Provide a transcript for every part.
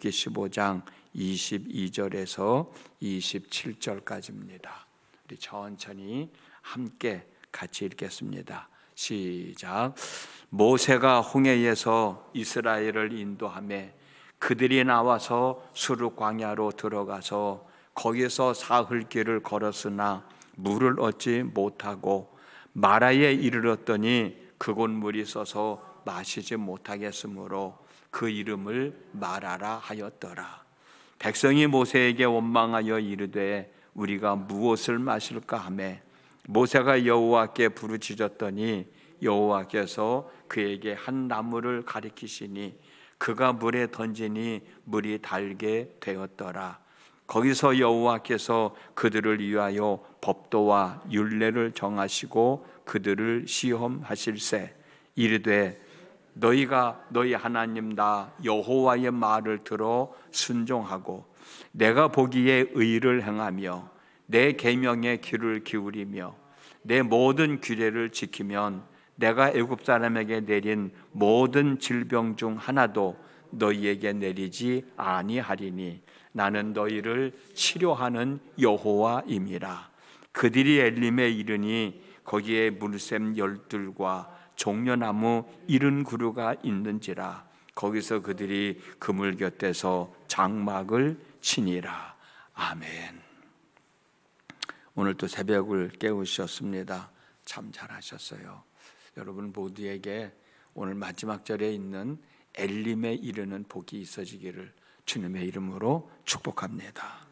15장 22절에서 27절까지입니다. 우리 천천히 함께 같이 읽겠습니다. 시작. 모세가 홍해에서 이스라엘을 인도하며 그들이 나와서 수르 광야로 들어가서 거기서 사흘 길을 걸었으나 물을 얻지 못하고 마라에 이르렀더니 그곳 물이 써서 마시지 못하겠으므로 그 이름을 마라라 하였더라. 백성이 모세에게 원망하여 이르되 우리가 무엇을 마실까 하매 모세가 여호와께 부르짖었더니 여호와께서 그에게 한 나무를 가리키시니 그가 물에 던지니 물이 달게 되었더라. 거기서 여호와께서 그들을 위하여 법도와 율례를 정하시고 그들을 시험하실세 이르되 너희가 너희 하나님 나 여호와의 말을 들어 순종하고 내가 보기에 의를 행하며 내 계명에 귀를 기울이며 내 모든 규례를 지키면 내가 애굽 사람에게 내린 모든 질병 중 하나도 너희에게 내리지 아니하리니 나는 너희를 치료하는 여호와임이라. 그들이 엘림에 이르니 거기에 물샘 12과 종려나무 70그루가 있는지라. 거기서 그들이 그물 곁에서 장막을 치니라. 아멘. 오늘 또 새벽을 깨우셨습니다. 참 잘하셨어요. 여러분 모두에게 오늘 마지막 절에 있는 엘림에 이르는 복이 있어지기를 주님의 이름으로 축복합니다.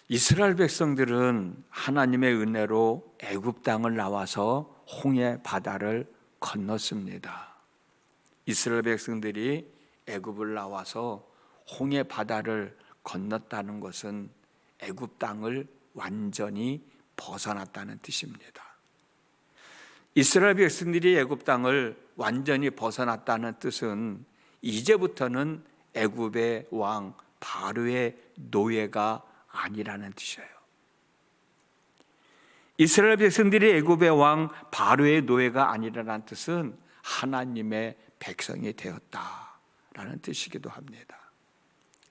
이스라엘 백성들은 하나님의 은혜로 애굽 땅을 나와서 홍해 바다를 건넜습니다. 이스라엘 백성들이 애굽을 나와서 홍해 바다를 건넜다는 것은 애굽 땅을 완전히 벗어났다는 뜻입니다. 이스라엘 백성들이 애굽 땅을 완전히 벗어났다는 뜻은 이제부터는 애굽의 왕 바로의 노예가 아니라는 뜻이에요. 이스라엘 백성들이 애굽의 왕 바로의 노예가 아니라는 뜻은 하나님의 백성이 되었다라는 뜻이기도 합니다.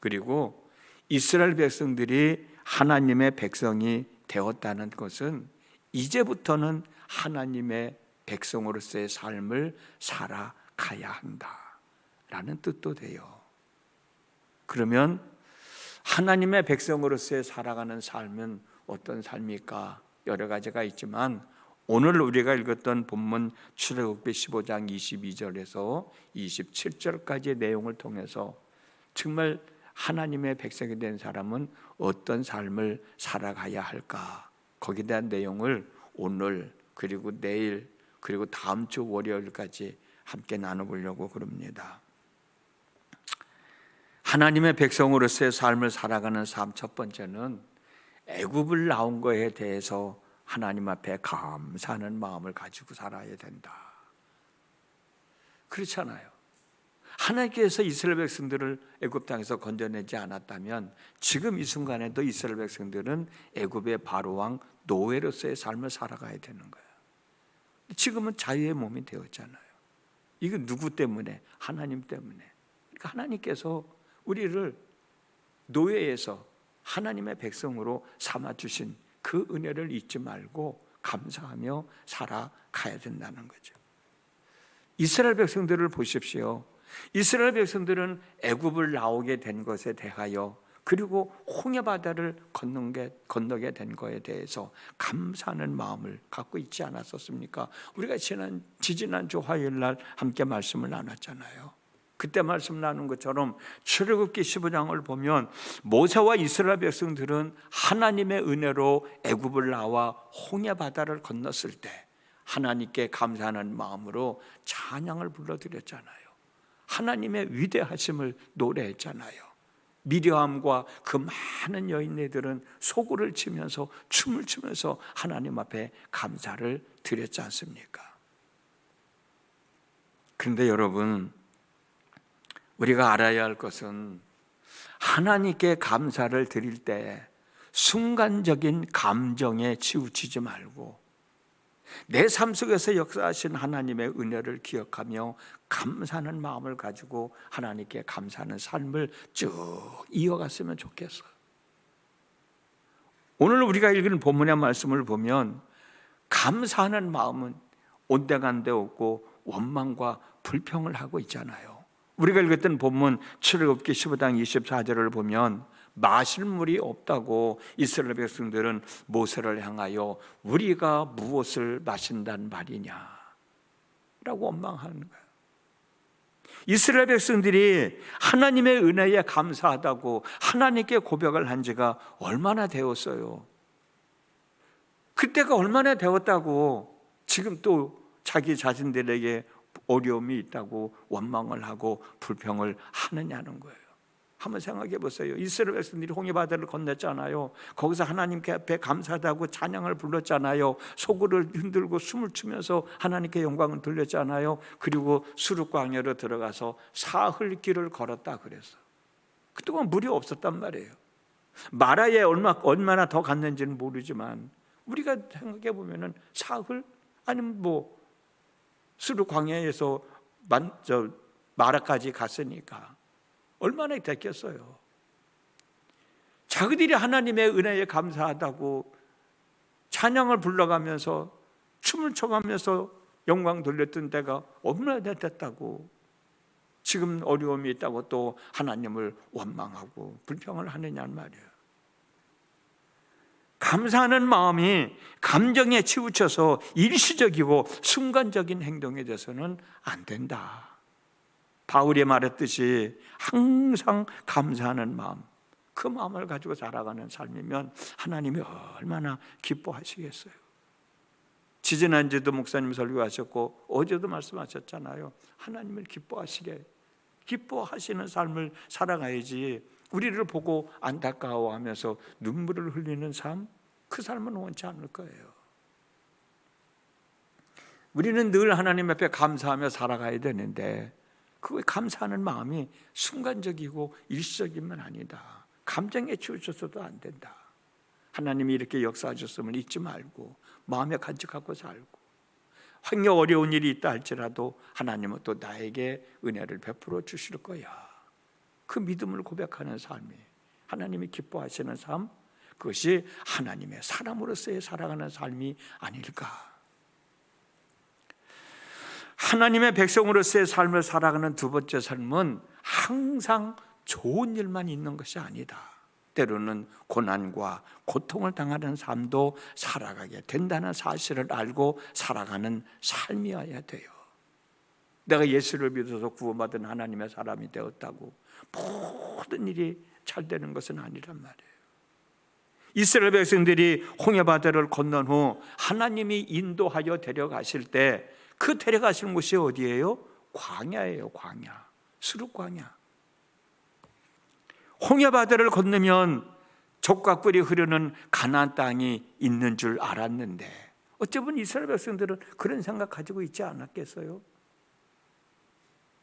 그리고 이스라엘 백성들이 하나님의 백성이 되었다는 것은 이제부터는 하나님의 백성으로서의 삶을 살아가야 한다라는 뜻도 돼요. 그러면 하나님의 백성으로서의 살아가는 삶은 어떤 삶일까? 여러 가지가 있지만 오늘 우리가 읽었던 본문 출애굽기 15장 22절에서 27절까지의 내용을 통해서 정말 하나님의 백성이 된 사람은 어떤 삶을 살아가야 할까? 거기에 대한 내용을 오늘 그리고 내일 그리고 다음 주 월요일까지 함께 나눠보려고 그럽니다. 하나님의 백성으로서의 삶을 살아가는 삶 첫 번째는 애굽을 나온 거에 대해서 하나님 앞에 감사하는 마음을 가지고 살아야 된다. 그렇잖아요. 하나님께서 이스라엘 백성들을 애굽 땅에서 건져내지 않았다면 지금 이 순간에도 이스라엘 백성들은 애굽의 바로 왕 노예로서의 삶을 살아가야 되는 거예요. 지금은 자유의 몸이 되었잖아요. 이거 누구 때문에? 하나님 때문에. 그러니까 하나님께서 우리를 노예에서 하나님의 백성으로 삼아주신 그 은혜를 잊지 말고 감사하며 살아가야 된다는 거죠. 이스라엘 백성들을 보십시오. 이스라엘 백성들은 애굽을 나오게 된 것에 대하여 그리고 홍해 바다를 건너게 된 것에 대해서 감사하는 마음을 갖고 있지 않았었습니까? 우리가 지지난주 화요일 날 함께 말씀을 나눴잖아요. 그때 말씀 나눈 것처럼 출애굽기 15장을 보면 모세와 이스라엘 백성들은 하나님의 은혜로 애굽을 나와 홍해 바다를 건넜을 때 하나님께 감사하는 마음으로 찬양을 불러드렸잖아요. 하나님의 위대하심을 노래했잖아요. 미리암과 그 많은 여인네들은 소고를 치면서 춤을 추면서 하나님 앞에 감사를 드렸지 않습니까? 그런데 여러분, 우리가 알아야 할 것은 하나님께 감사를 드릴 때 순간적인 감정에 치우치지 말고 내 삶 속에서 역사하신 하나님의 은혜를 기억하며 감사하는 마음을 가지고 하나님께 감사하는 삶을 쭉 이어갔으면 좋겠어요. 오늘 우리가 읽은 본문의 말씀을 보면 감사하는 마음은 온데간데 없고 원망과 불평을 하고 있잖아요. 우리가 읽었던 본문 출애굽기 15장 24절을 보면 마실 물이 없다고 이스라엘 백성들은 모세를 향하여 우리가 무엇을 마신단 말이냐 라고 원망하는 거예요. 이스라엘 백성들이 하나님의 은혜에 감사하다고 하나님께 고백을 한 지가 얼마나 되었어요. 그때가 얼마나 되었다고 지금 또 자기 자신들에게 어려움이 있다고 원망을 하고 불평을 하느냐는 거예요. 한번 생각해 보세요. 이스라엘 백성들이 홍해바다를 건넜잖아요. 거기서 하나님께 앞에 감사하다고 찬양을 불렀잖아요. 소굴을 흔들고 숨을 쉬면서 하나님께 영광을 돌렸잖아요. 그리고 수르 광야로 들어가서 사흘길을 걸었다 그랬어. 그동안 물이 없었단 말이에요. 마라에 얼마나 더 갔는지는 모르지만 우리가 생각해 보면은 사흘 아니면 뭐 수르 광야에서 마라까지 갔으니까 얼마나 됐겠어요. 자기들이 하나님의 은혜에 감사하다고 찬양을 불러가면서 춤을 춰가면서 영광 돌렸던 때가 얼마나 됐다고 지금 어려움이 있다고 또 하나님을 원망하고 불평을 하느냐는 말이에요. 감사하는 마음이 감정에 치우쳐서 일시적이고 순간적인 행동에 대해서는 안 된다. 바울이 말했듯이 항상 감사하는 마음, 그 마음을 가지고 살아가는 삶이면 하나님이 얼마나 기뻐하시겠어요. 지지난주도 목사님 설교하셨고 어제도 말씀하셨잖아요. 하나님을 기뻐하시는 삶을 살아가야지 우리를 보고 안타까워하면서 눈물을 흘리는 삶, 그 삶은 원치 않을 거예요. 우리는 늘 하나님 앞에 감사하며 살아가야 되는데 그 감사하는 마음이 순간적이고 일시적이면 아니다. 감정에 치우쳐서도 안 된다. 하나님이 이렇게 역사하셨음을 잊지 말고 마음에 간직하고 살고 환경 어려운 일이 있다 할지라도 하나님은 또 나에게 은혜를 베풀어 주실 거야. 그 믿음을 고백하는 삶이 하나님이 기뻐하시는 삶, 그것이 하나님의 사람으로서의 살아가는 삶이 아닐까. 하나님의 백성으로서의 삶을 살아가는 두 번째 삶은 항상 좋은 일만 있는 것이 아니다. 때로는 고난과 고통을 당하는 삶도 살아가게 된다는 사실을 알고 살아가는 삶이어야 돼요. 내가 예수를 믿어서 구원받은 하나님의 사람이 되었다고 모든 일이 잘 되는 것은 아니란 말이에요. 이스라엘 백성들이 홍해바다를 건넌 후 하나님이 인도하여 데려가실 때 그 데려가시는 곳이 어디예요? 광야예요. 광야, 수르 광야. 홍해바다를 건너면 젖과 꿀이 흐르는 가나안 땅이 있는 줄 알았는데 어쩌면 이스라엘 백성들은 그런 생각 가지고 있지 않았겠어요?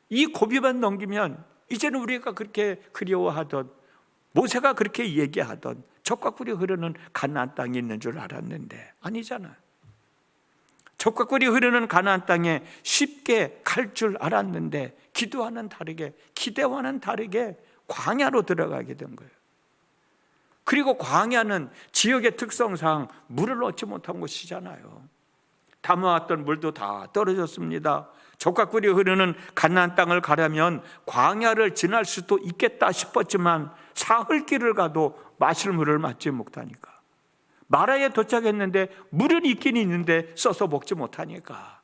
이 고비만 넘기면 이제는 우리가 그렇게 그리워하던 모세가 그렇게 얘기하던 젖과 꿀이 흐르는 가나안 땅이 있는 줄 알았는데 아니잖아요. 젖과 꿀이 흐르는 가나안 땅에 쉽게 갈 줄 알았는데 기대와는 다르게 광야로 들어가게 된 거예요. 그리고 광야는 지역의 특성상 물을 얻지 못한 곳이잖아요. 담아왔던 물도 다 떨어졌습니다. 젖과 꿀이 흐르는 가나안 땅을 가려면 광야를 지날 수도 있겠다 싶었지만 사흘길을 가도 마실 물을 맞지 못하니까, 마라에 도착했는데 물은 있긴 있는데 써서 먹지 못하니까,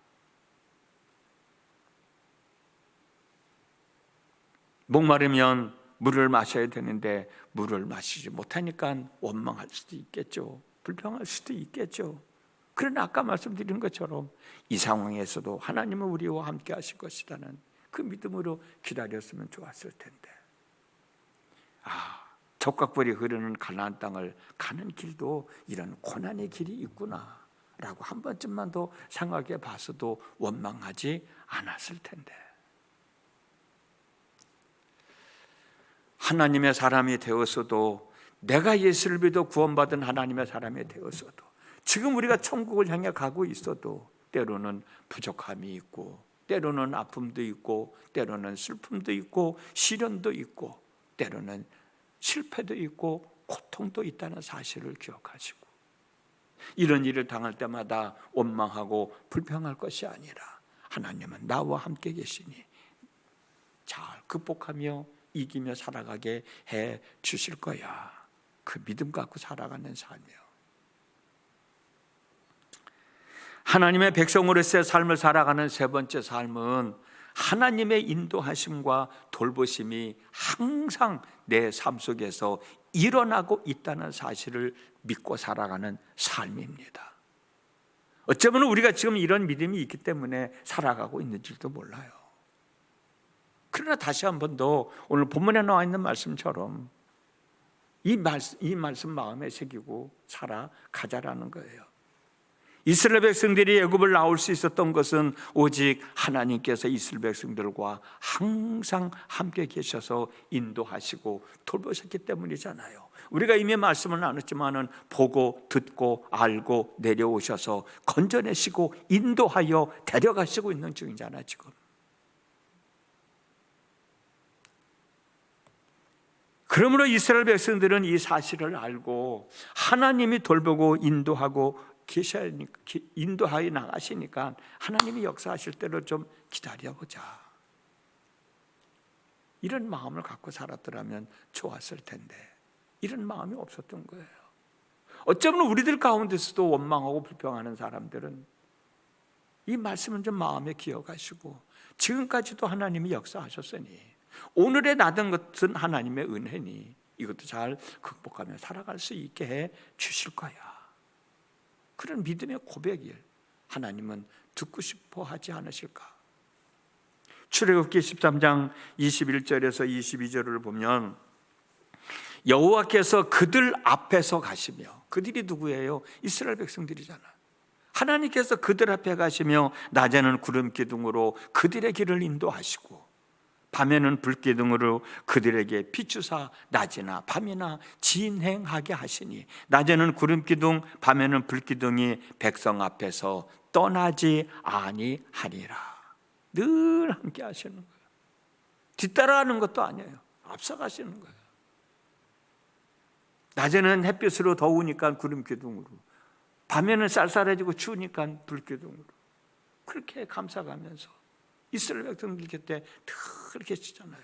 목마르면 물을 마셔야 되는데 물을 마시지 못하니까 원망할 수도 있겠죠. 불평할 수도 있겠죠. 그러나 아까 말씀드린 것처럼 이 상황에서도 하나님은 우리와 함께 하실 것이라는 그 믿음으로 기다렸으면 좋았을 텐데, 젖과 꿀이 흐르는 가나안 땅을 가는 길도 이런 고난의 길이 있구나 라고 한 번쯤만 더 생각해 봤어도 원망하지 않았을 텐데, 하나님의 사람이 되었어도, 내가 예수를 믿어 구원받은 하나님의 사람이 되었어도 지금 우리가 천국을 향해 가고 있어도 때로는 부족함이 있고, 때로는 아픔도 있고, 때로는 슬픔도 있고, 시련도 있고, 때로는 실패도 있고, 고통도 있다는 사실을 기억하시고, 이런 일을 당할 때마다 원망하고 불평할 것이 아니라 하나님은 나와 함께 계시니 잘 극복하며 이기며 살아가게 해 주실 거야. 그 믿음 갖고 살아가는 삶이요. 하나님의 백성으로서의 삶을 살아가는 세 번째 삶은 하나님의 인도하심과 돌보심이 항상 내 삶 속에서 일어나고 있다는 사실을 믿고 살아가는 삶입니다. 어쩌면 우리가 지금 이런 믿음이 있기 때문에 살아가고 있는지도 몰라요. 그러나 다시 한 번 더 오늘 본문에 나와 있는 말씀처럼 이 말씀 마음에 새기고 살아가자라는 거예요. 이스라엘 백성들이 애굽을 나올 수 있었던 것은 오직 하나님께서 이스라엘 백성들과 항상 함께 계셔서 인도하시고 돌보셨기 때문이잖아요. 우리가 이미 말씀을 나눴지만은 보고 듣고 알고 내려오셔서 건져내시고 인도하여 데려가시고 있는 중이잖아요, 지금. 그러므로 이스라엘 백성들은 이 사실을 알고 하나님이 돌보고 인도하고 인도하여 나가시니까 하나님이 역사하실 때로 좀 기다려보자, 이런 마음을 갖고 살았더라면 좋았을 텐데 이런 마음이 없었던 거예요. 어쩌면 우리들 가운데서도 원망하고 불평하는 사람들은 이 말씀은 좀 마음에 기억하시고, 지금까지도 하나님이 역사하셨으니 오늘의 나던 것은 하나님의 은혜니 이것도 잘 극복하며 살아갈 수 있게 해 주실 거야. 그런 믿음의 고백을 하나님은 듣고 싶어 하지 않으실까? 출애굽기 13장 21절에서 22절을 보면 여호와께서 그들 앞에서 가시며, 그들이 누구예요? 이스라엘 백성들이잖아. 하나님께서 그들 앞에 가시며 낮에는 구름 기둥으로 그들의 길을 인도하시고 밤에는 불기둥으로 그들에게 비추사 낮이나 밤이나 진행하게 하시니 낮에는 구름기둥 밤에는 불기둥이 백성 앞에서 떠나지 아니하니라. 늘 함께 하시는 거예요. 뒤따라가는 것도 아니에요. 앞서가시는 거예요. 낮에는 햇빛으로 더우니까 구름기둥으로, 밤에는 쌀쌀해지고 추우니까 불기둥으로, 그렇게 감싸가면서 이스라엘 백성들 곁에 늘 계시잖아요.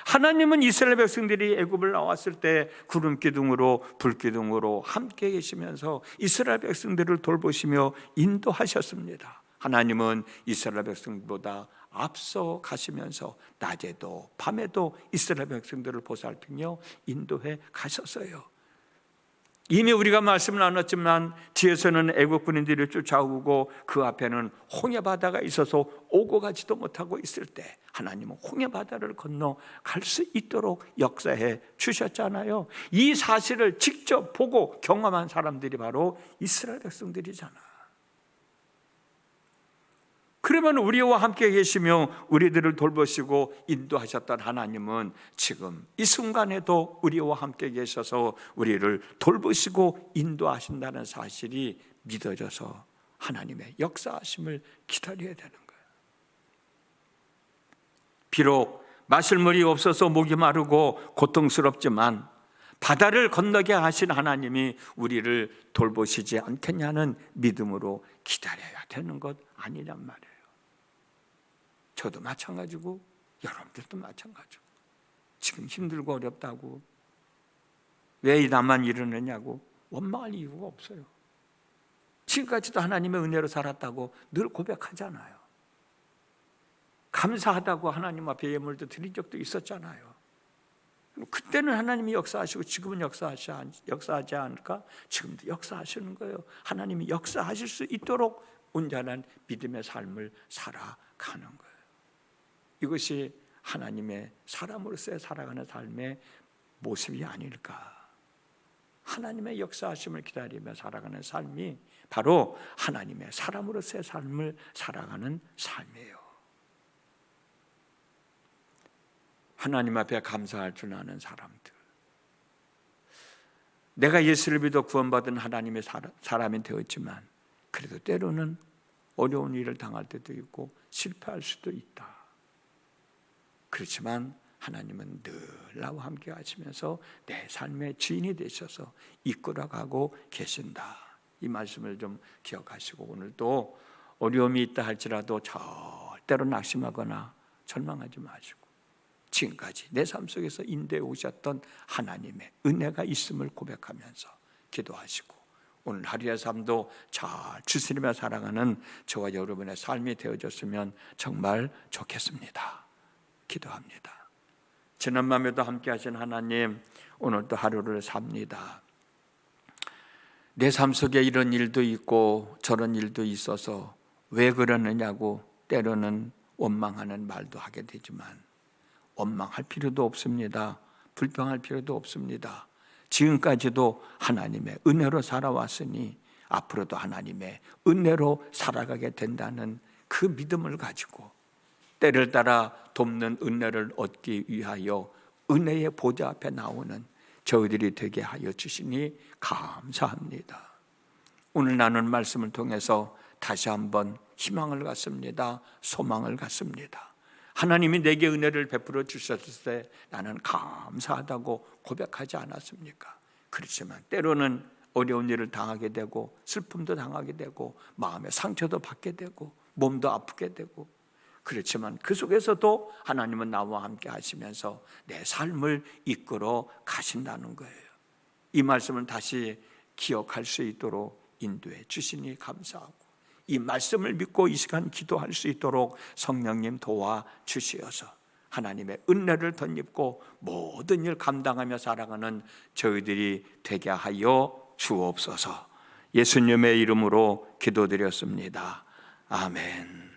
하나님은 이스라엘 백성들이 애굽을 나왔을 때 구름 기둥으로 불기둥으로 함께 계시면서 이스라엘 백성들을 돌보시며 인도하셨습니다. 하나님은 이스라엘 백성보다 앞서 가시면서 낮에도 밤에도 이스라엘 백성들을 보살피며 인도해 가셨어요. 이미 우리가 말씀을 나눴지만 뒤에서는 애국 군인들이 쫓아오고 그 앞에는 홍해바다가 있어서 오고 가지도 못하고 있을 때 하나님은 홍해바다를 건너 갈 수 있도록 역사해 주셨잖아요. 이 사실을 직접 보고 경험한 사람들이 바로 이스라엘 백성들이잖아. 그러면 우리와 함께 계시며 우리들을 돌보시고 인도하셨던 하나님은 지금 이 순간에도 우리와 함께 계셔서 우리를 돌보시고 인도하신다는 사실이 믿어져서 하나님의 역사하심을 기다려야 되는 거예요. 비록 마실 물이 없어서 목이 마르고 고통스럽지만 바다를 건너게 하신 하나님이 우리를 돌보시지 않겠냐는 믿음으로 기다려야 되는 것 아니란 말이에요. 저도 마찬가지고 여러분들도 마찬가지고, 지금 힘들고 어렵다고 왜 나만 이러느냐고 원망할 이유가 없어요. 지금까지도 하나님의 은혜로 살았다고 늘 고백하잖아요. 감사하다고 하나님 앞에 예물도 드린 적도 있었잖아요. 그때는 하나님이 역사하시고 지금은 역사하지 않을까? 지금도 역사하시는 거예요. 하나님이 역사하실 수 있도록 온전한 믿음의 삶을 살아가는 거예요. 이것이 하나님의 사람으로서의 살아가는 삶의 모습이 아닐까? 하나님의 역사하심을 기다리며 살아가는 삶이 바로 하나님의 사람으로서의 삶을 살아가는 삶이에요. 하나님 앞에 감사할 줄 아는 사람들, 내가 예수를 믿어 구원받은 하나님의 사람이 되었지만 그래도 때로는 어려운 일을 당할 때도 있고 실패할 수도 있다. 그렇지만 하나님은 늘 나와 함께 하시면서 내 삶의 주인이 되셔서 이끌어가고 계신다. 이 말씀을 좀 기억하시고 오늘도 어려움이 있다 할지라도 절대로 낙심하거나 절망하지 마시고 지금까지 내 삶 속에서 인도해 오셨던 하나님의 은혜가 있음을 고백하면서 기도하시고 오늘 하루의 삶도 잘 주시며 살아가는 저와 여러분의 삶이 되어졌으면 정말 좋겠습니다. 기도합니다. 지난 밤에도 함께 하신 하나님, 오늘도 하루를 삽니다. 내 삶 속에 이런 일도 있고 저런 일도 있어서 왜 그러느냐고 때로는 원망하는 말도 하게 되지만 원망할 필요도 없습니다. 불평할 필요도 없습니다. 지금까지도 하나님의 은혜로 살아왔으니 앞으로도 하나님의 은혜로 살아가게 된다는 그 믿음을 가지고 때를 따라 돕는 은혜를 얻기 위하여 은혜의 보좌 앞에 나오는 저희들이 되게 하여 주시니 감사합니다. 오늘 나눈 말씀을 통해서 다시 한번 희망을 갖습니다. 소망을 갖습니다. 하나님이 내게 은혜를 베풀어 주셨을 때 나는 감사하다고 고백하지 않았습니까? 그렇지만 때로는 어려운 일을 당하게 되고 슬픔도 당하게 되고 마음의 상처도 받게 되고 몸도 아프게 되고 그렇지만 그 속에서도 하나님은 나와 함께 하시면서 내 삶을 이끌어 가신다는 거예요. 이 말씀을 다시 기억할 수 있도록 인도해 주시니 감사하고 이 말씀을 믿고 이 시간 기도할 수 있도록 성령님 도와주시어서 하나님의 은혜를 덧입고 모든 일 감당하며 살아가는 저희들이 되게 하여 주옵소서. 예수님의 이름으로 기도드렸습니다. 아멘.